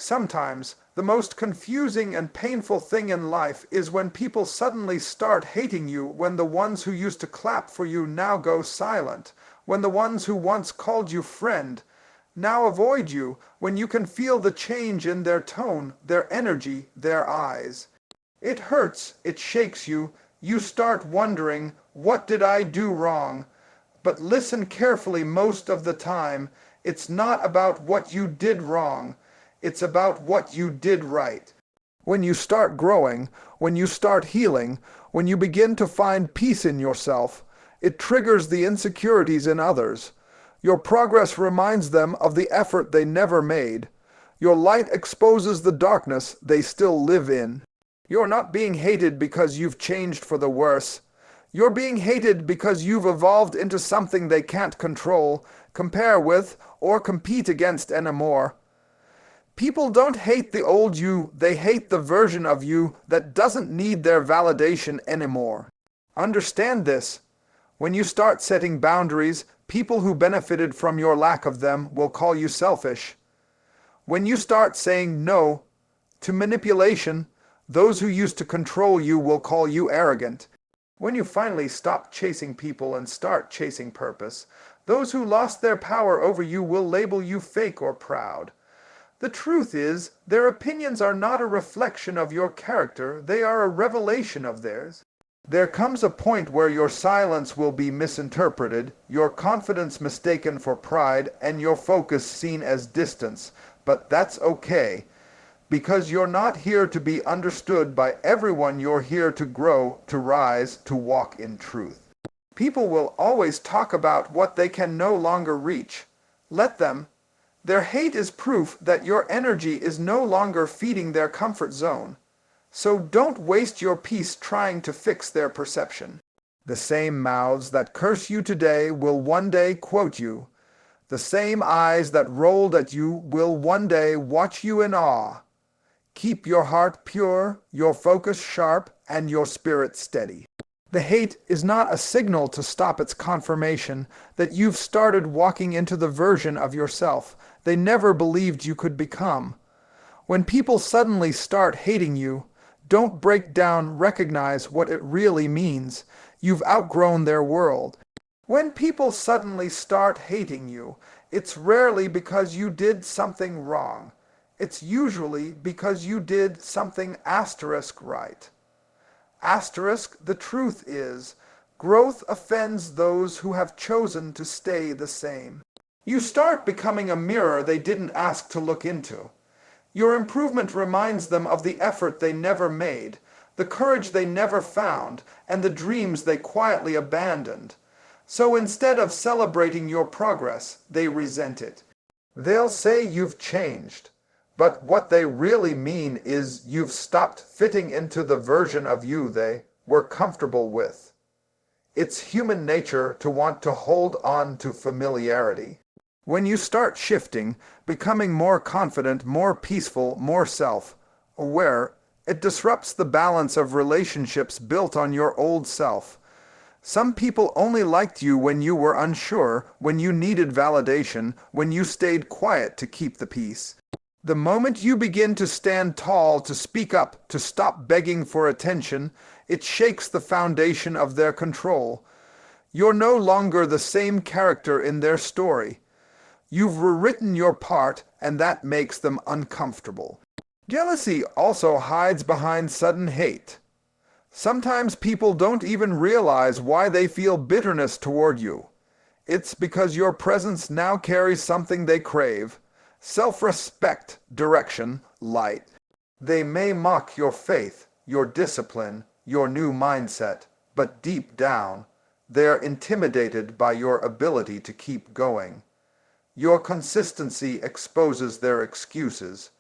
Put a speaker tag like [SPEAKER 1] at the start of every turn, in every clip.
[SPEAKER 1] Sometimes, the most confusing and painful thing in life is when people suddenly start hating you when the ones who used to clap for you now go silent, when the ones who once called you friend now avoid you, when you can feel the change in their tone, their energy, their eyes. It hurts, it shakes you, you start wondering, what did I do wrong? But listen carefully most of the time, it's not about what you did wrong. It's about what you did right. When you start growing, when you start healing, when you begin to find peace in yourself, it triggers the insecurities in others. Your progress reminds them of the effort they never made. Your light exposes the darkness they still live in. You're not being hated because you've changed for the worse. You're being hated because you've evolved into something they can't control, compare with, or compete against anymore. People don't hate the old you, they hate the version of you that doesn't need their validation anymore. Understand this. When you start setting boundaries, people who benefited from your lack of them will call you selfish. When you start saying no to manipulation, those who used to control you will call you arrogant. When you finally stop chasing people and start chasing purpose, those who lost their power over you will label you fake or proud. The truth is, their opinions are not a reflection of your character, they are a revelation of theirs. There comes a point where your silence will be misinterpreted, your confidence mistaken for pride, and your focus seen as distance. But that's okay, because you're not here to be understood by everyone, you're here to grow, to rise, to walk in truth. People will always talk about what they can no longer reach. Let them. Their hate is proof that your energy is no longer feeding their comfort zone. So don't waste your peace trying to fix their perception. The same mouths that curse you today will one day quote you. The same eyes that rolled at you will one day watch you in awe. Keep your heart pure, your focus sharp, and your spirit steady. The hate is not a signal to stop its confirmation that you've started walking into the version of yourself they never believed you could become. When people suddenly start hating you, don't break down, recognize what it really means. You've outgrown their world. When people suddenly start hating you, it's rarely because you did something wrong. It's usually because you did something asterisk right. Asterisk, the truth is, growth offends those who have chosen to stay the same. You start becoming a mirror they didn't ask to look into. Your improvement reminds them of the effort they never made, the courage they never found, and the dreams they quietly abandoned. So instead of celebrating your progress, they resent it. They'll say you've changed, but what they really mean is you've stopped fitting into the version of you they were comfortable with. It's human nature to want to hold on to familiarity. When you start shifting, becoming more confident, more peaceful, more self-aware, it disrupts the balance of relationships built on your old self. Some people only liked you when you were unsure, when you needed validation, when you stayed quiet to keep the peace. The moment you begin to stand tall, to speak up, to stop begging for attention, it shakes the foundation of their control. You're no longer the same character in their story. You've rewritten your part, and that makes them uncomfortable. Jealousy also hides behind sudden hate. Sometimes people don't even realize why they feel bitterness toward you. It's because your presence now carries something they crave: self-respect, direction, light. They may mock your faith, your discipline, your new mindset, but deep down, they're intimidated by your ability to keep going. Your consistency exposes their excuses.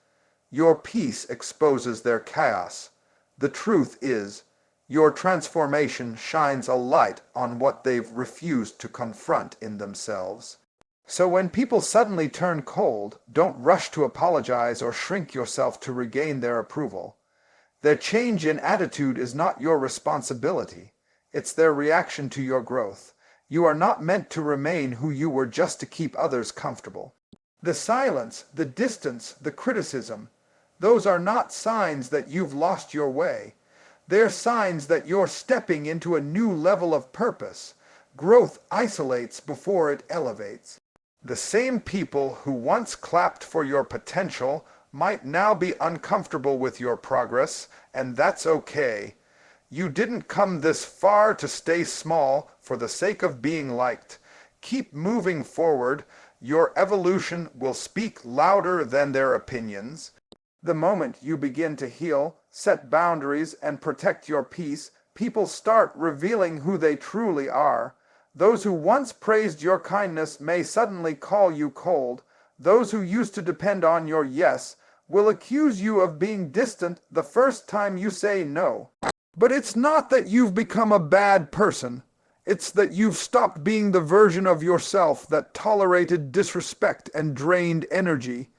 [SPEAKER 1] Your peace exposes their chaos. The truth is, your transformation shines a light on what they've refused to confront in themselves. So when people suddenly turn cold, don't rush to apologize or shrink yourself to regain their approval. Their change in attitude is not your responsibility. It's their reaction to your growth. You are not meant to remain who you were just to keep others comfortable. The silence, the distance, the criticism, those are not signs that you've lost your way. They're signs that you're stepping into a new level of purpose. Growth isolates before it elevates. The same people who once clapped for your potential might now be uncomfortable with your progress, and that's okay. You didn't come this far to stay small for the sake of being liked. Keep moving forward. Your evolution will speak louder than their opinions. The moment you begin to heal, set boundaries, and protect your peace, people start revealing who they truly are. Those who once praised your kindness may suddenly call you cold. Those who used to depend on your yes will accuse you of being distant the first time you say no. But it's not that you've become a bad person. It's that you've stopped being the version of yourself that tolerated disrespect and drained energy.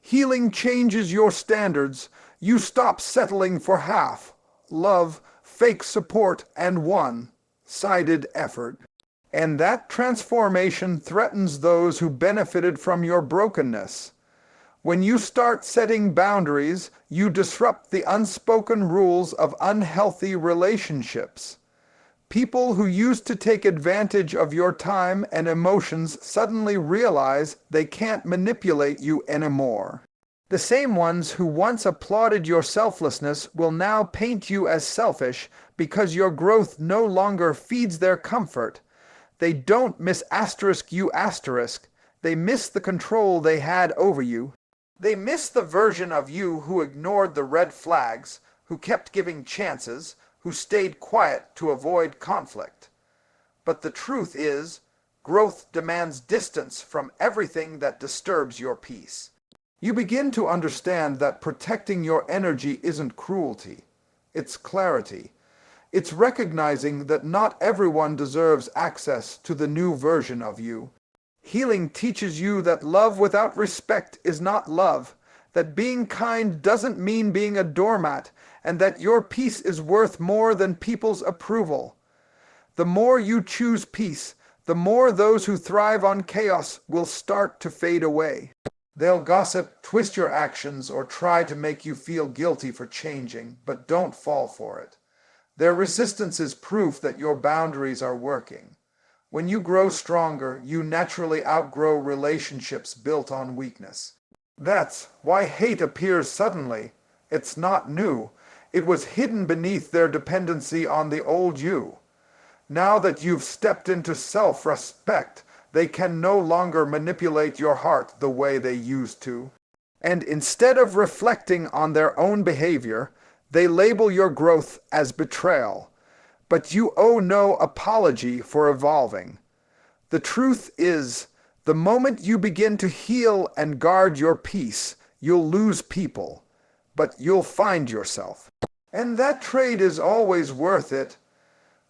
[SPEAKER 1] Healing changes your standards. You stop settling for half love, fake support, and one-sided effort. And that transformation threatens those who benefited from your brokenness. When you start setting boundaries, you disrupt the unspoken rules of unhealthy relationships. People who used to take advantage of your time and emotions suddenly realize they can't manipulate you anymore. The same ones who once applauded your selflessness will now paint you as selfish because your growth no longer feeds their comfort. They don't miss you asterisk. They miss the control they had over you. They miss the version of you who ignored the red flags, who kept giving chances, who stayed quiet to avoid conflict. But the truth is, growth demands distance from everything that disturbs your peace. You begin to understand that protecting your energy isn't cruelty. It's clarity. It's recognizing that not everyone deserves access to the new version of you. Healing teaches you that love without respect is not love, that being kind doesn't mean being a doormat, and that your peace is worth more than people's approval. The more you choose peace, the more those who thrive on chaos will start to fade away. They'll gossip, twist your actions, or try to make you feel guilty for changing, but don't fall for it. Their resistance is proof that your boundaries are working. When you grow stronger, you naturally outgrow relationships built on weakness. That's why hate appears suddenly. It's not new. It was hidden beneath their dependency on the old you. Now that you've stepped into self-respect, they can no longer manipulate your heart the way they used to. And instead of reflecting on their own behavior, they label your growth as betrayal. But you owe no apology for evolving. The truth is, the moment you begin to heal and guard your peace, you'll lose people, but you'll find yourself. And that trade is always worth it.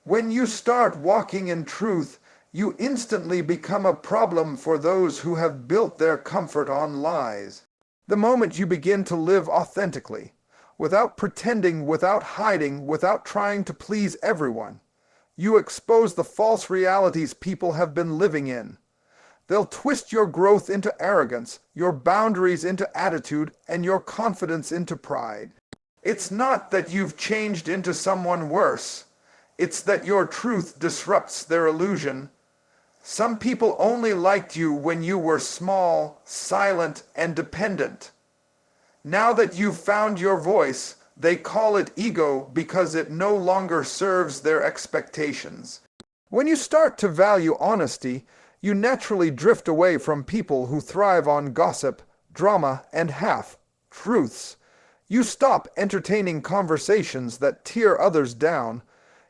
[SPEAKER 1] When you start walking in truth, you instantly become a problem for those who have built their comfort on lies. The moment you begin to live authentically, without pretending, without hiding, without trying to please everyone, you expose the false realities people have been living in. They'll twist your growth into arrogance, your boundaries into attitude, and your confidence into pride. It's not that you've changed into someone worse. It's that your truth disrupts their illusion. Some people only liked you when you were small, silent, and dependent. Now that you've found your voice, they call it ego because it no longer serves their expectations. When you start to value honesty, you naturally drift away from people who thrive on gossip, drama, and half-truths. You stop entertaining conversations that tear others down.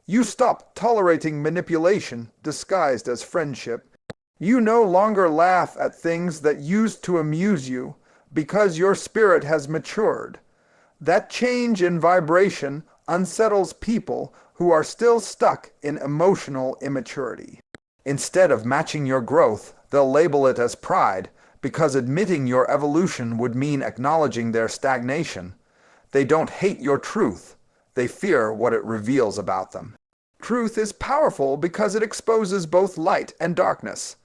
[SPEAKER 1] You stop tolerating manipulation disguised as friendship. You no longer laugh at things that used to amuse you because your spirit has matured. That change in vibration unsettles people who are still stuck in emotional immaturity. Instead of matching your growth, they'll label it as pride because admitting your evolution would mean acknowledging their stagnation. They don't hate your truth. They fear what it reveals about them. Truth is powerful because it exposes both light and darkness.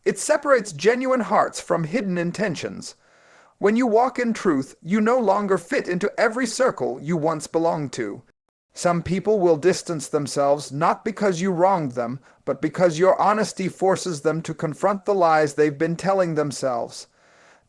[SPEAKER 1] It separates genuine hearts from hidden intentions. When you walk in truth, you no longer fit into every circle you once belonged to. Some people will distance themselves not because you wronged them, but because your honesty forces them to confront the lies they've been telling themselves.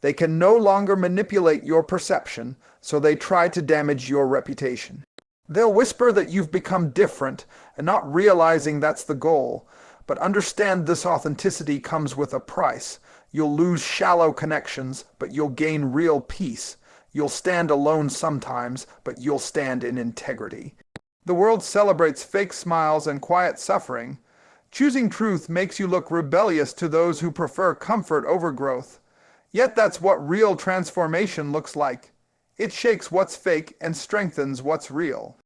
[SPEAKER 1] They can no longer manipulate your perception, so they try to damage your reputation. They'll whisper that you've become different, and not realizing that's the goal. But understand this authenticity comes with a price. You'll lose shallow connections, but you'll gain real peace. You'll stand alone sometimes, but you'll stand in integrity. The world celebrates fake smiles and quiet suffering. Choosing truth makes you look rebellious to those who prefer comfort over growth. Yet that's what real transformation looks like. It shakes what's fake and strengthens what's real.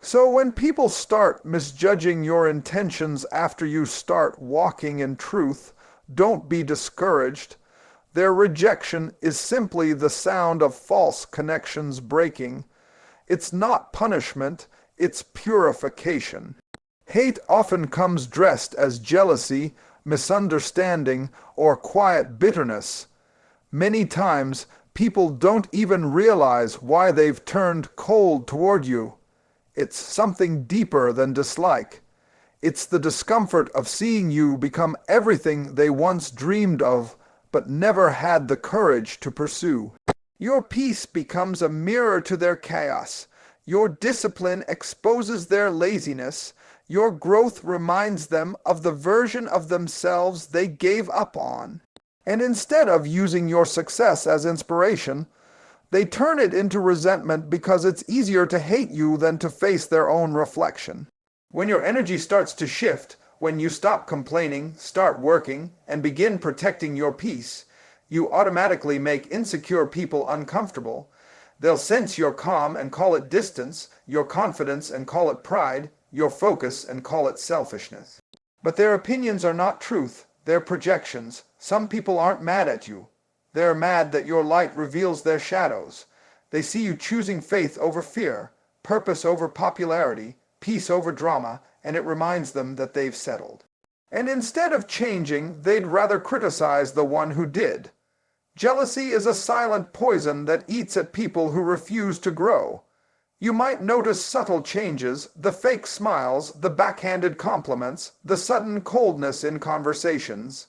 [SPEAKER 1] So when people start misjudging your intentions after you start walking in truth, don't be discouraged. Their rejection is simply the sound of false connections breaking. It's not punishment, it's purification. Hate often comes dressed as jealousy, misunderstanding, or quiet bitterness. Many times, people don't even realize why they've turned cold toward you. It's something deeper than dislike. It's the discomfort of seeing you become everything they once dreamed of, but never had the courage to pursue. Your peace becomes a mirror to their chaos. Your discipline exposes their laziness. Your growth reminds them of the version of themselves they gave up on. And instead of using your success as inspiration, they turn it into resentment because it's easier to hate you than to face their own reflection. When your energy starts to shift, when you stop complaining, start working, and begin protecting your peace, you automatically make insecure people uncomfortable. They'll sense your calm and call it distance, your confidence and call it pride, your focus and call it selfishness. But their opinions are not truth, they're projections. Some people aren't mad at you. They're mad that your light reveals their shadows. They see you choosing faith over fear, purpose over popularity, peace over drama, and it reminds them that they've settled. And instead of changing, they'd rather criticize the one who did. Jealousy is a silent poison that eats at people who refuse to grow. You might notice subtle changes, the fake smiles, the backhanded compliments, the sudden coldness in conversations.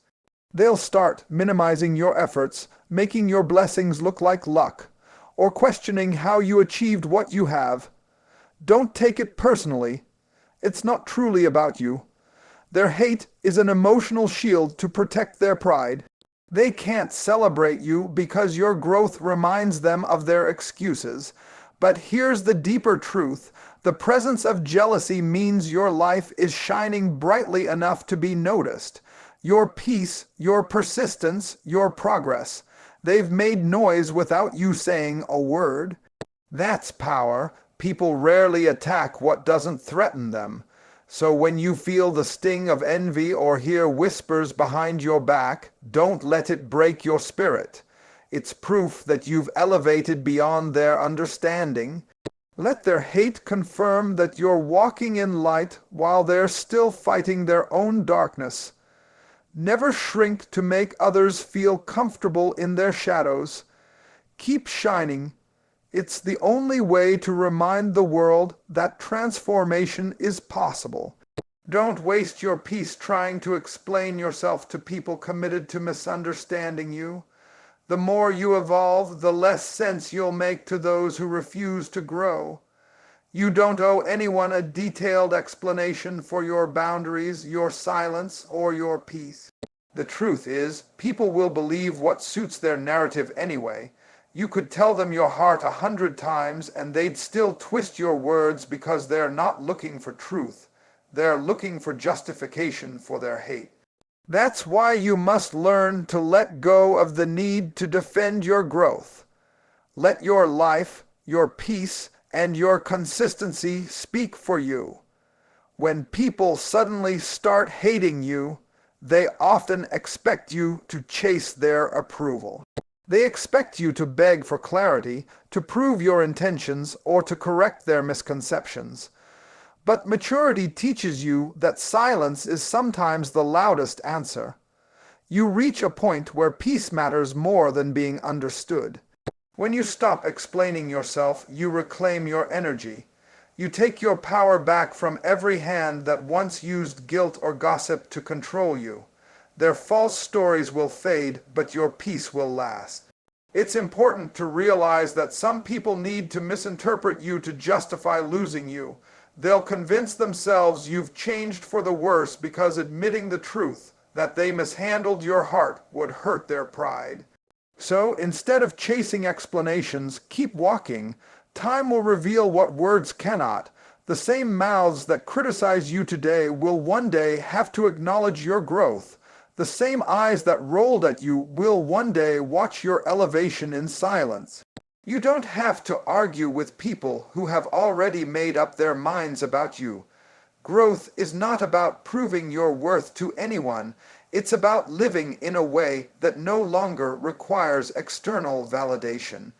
[SPEAKER 1] They'll start minimizing your efforts, making your blessings look like luck, or questioning how you achieved what you have. Don't take it personally. It's not truly about you. Their hate is an emotional shield to protect their pride. They can't celebrate you because your growth reminds them of their excuses. But here's the deeper truth. The presence of jealousy means your life is shining brightly enough to be noticed. Your peace, your persistence, your progress. They've made noise without you saying a word. That's power. People rarely attack what doesn't threaten them. So when you feel the sting of envy or hear whispers behind your back, don't let it break your spirit. It's proof that you've elevated beyond their understanding. Let their hate confirm that you're walking in light while they're still fighting their own darkness. Never shrink to make others feel comfortable in their shadows. Keep shining. It's the only way to remind the world that transformation is possible. Don't waste your peace trying to explain yourself to people committed to misunderstanding you. The more you evolve, the less sense you'll make to those who refuse to grow. You don't owe anyone a detailed explanation for your boundaries, your silence, or your peace. The truth is, people will believe what suits their narrative anyway. You could tell them your heart 100 times and they'd still twist your words because they're not looking for truth. They're looking for justification for their hate. That's why you must learn to let go of the need to defend your growth. Let your life, your peace, and your consistency speak for you. When people suddenly start hating you, they often expect you to chase their approval. They expect you to beg for clarity, to prove your intentions, or to correct their misconceptions. But maturity teaches you that silence is sometimes the loudest answer. You reach a point where peace matters more than being understood. When you stop explaining yourself, you reclaim your energy. You take your power back from every hand that once used guilt or gossip to control you. Their false stories will fade, but your peace will last. It's important to realize that some people need to misinterpret you to justify losing you. They'll convince themselves you've changed for the worse because admitting the truth, that they mishandled your heart, would hurt their pride. So, instead of chasing explanations, keep walking. Time will reveal what words cannot. The same mouths that criticize you today will one day have to acknowledge your growth. The same eyes that rolled at you will one day watch your elevation in silence. You don't have to argue with people who have already made up their minds about you. Growth is not about proving your worth to anyone. It's about living in a way that no longer requires external validation.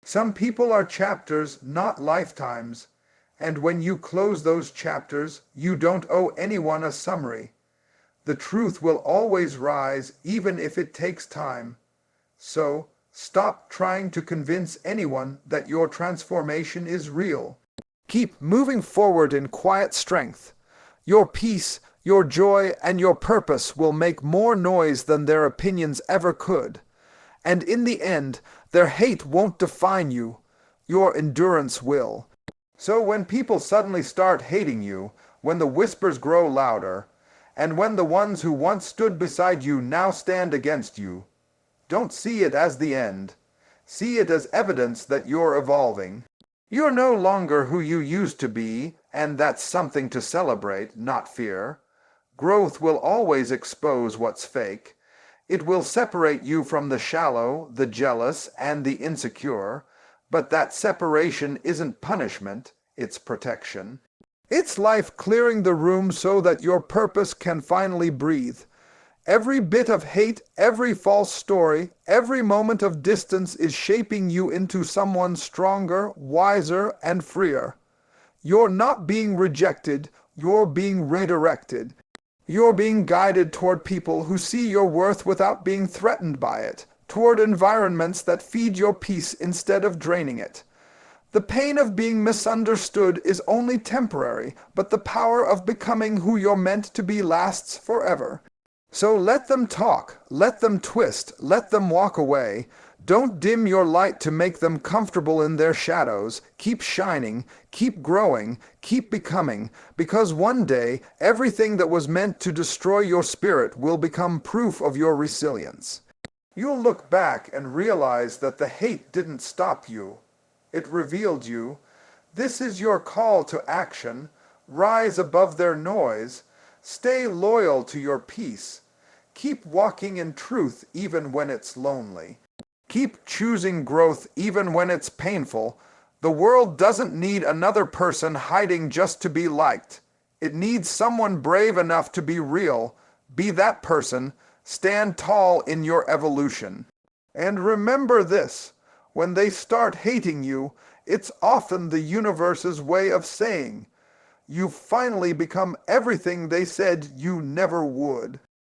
[SPEAKER 1] Some people are chapters, not lifetimes. And when you close those chapters, you don't owe anyone a summary. The truth will always rise, even if it takes time. So, stop trying to convince anyone that your transformation is real. Keep moving forward in quiet strength. Your peace, your joy, and your purpose will make more noise than their opinions ever could. And in the end, their hate won't define you. Your endurance will. So when people suddenly start hating you, when the whispers grow louder, and when the ones who once stood beside you now stand against you, don't see it as the end. See it as evidence that you're evolving. You're no longer who you used to be, and that's something to celebrate, not fear. Growth will always expose what's fake. It will separate you from the shallow, the jealous, and the insecure, but that separation isn't punishment, it's protection. It's life clearing the room so that your purpose can finally breathe. Every bit of hate, every false story, every moment of distance is shaping you into someone stronger, wiser, and freer. You're not being rejected, you're being redirected. You're being guided toward people who see your worth without being threatened by it, toward environments that feed your peace instead of draining it. The pain of being misunderstood is only temporary, but the power of becoming who you're meant to be lasts forever. So let them talk, let them twist, let them walk away. Don't dim your light to make them comfortable in their shadows. Keep shining, keep growing, keep becoming, because one day everything that was meant to destroy your spirit will become proof of your resilience. You'll look back and realize that the hate didn't stop you. It revealed you. This is your call to action. Rise above their noise. Stay loyal to your peace. Keep walking in truth even when it's lonely. Keep choosing growth even when it's painful. The world doesn't need another person hiding just to be liked. It needs someone brave enough to be real. Be that person. Stand tall in your evolution. And remember this. When they start hating you, it's often the universe's way of saying, you've finally become everything they said you never would.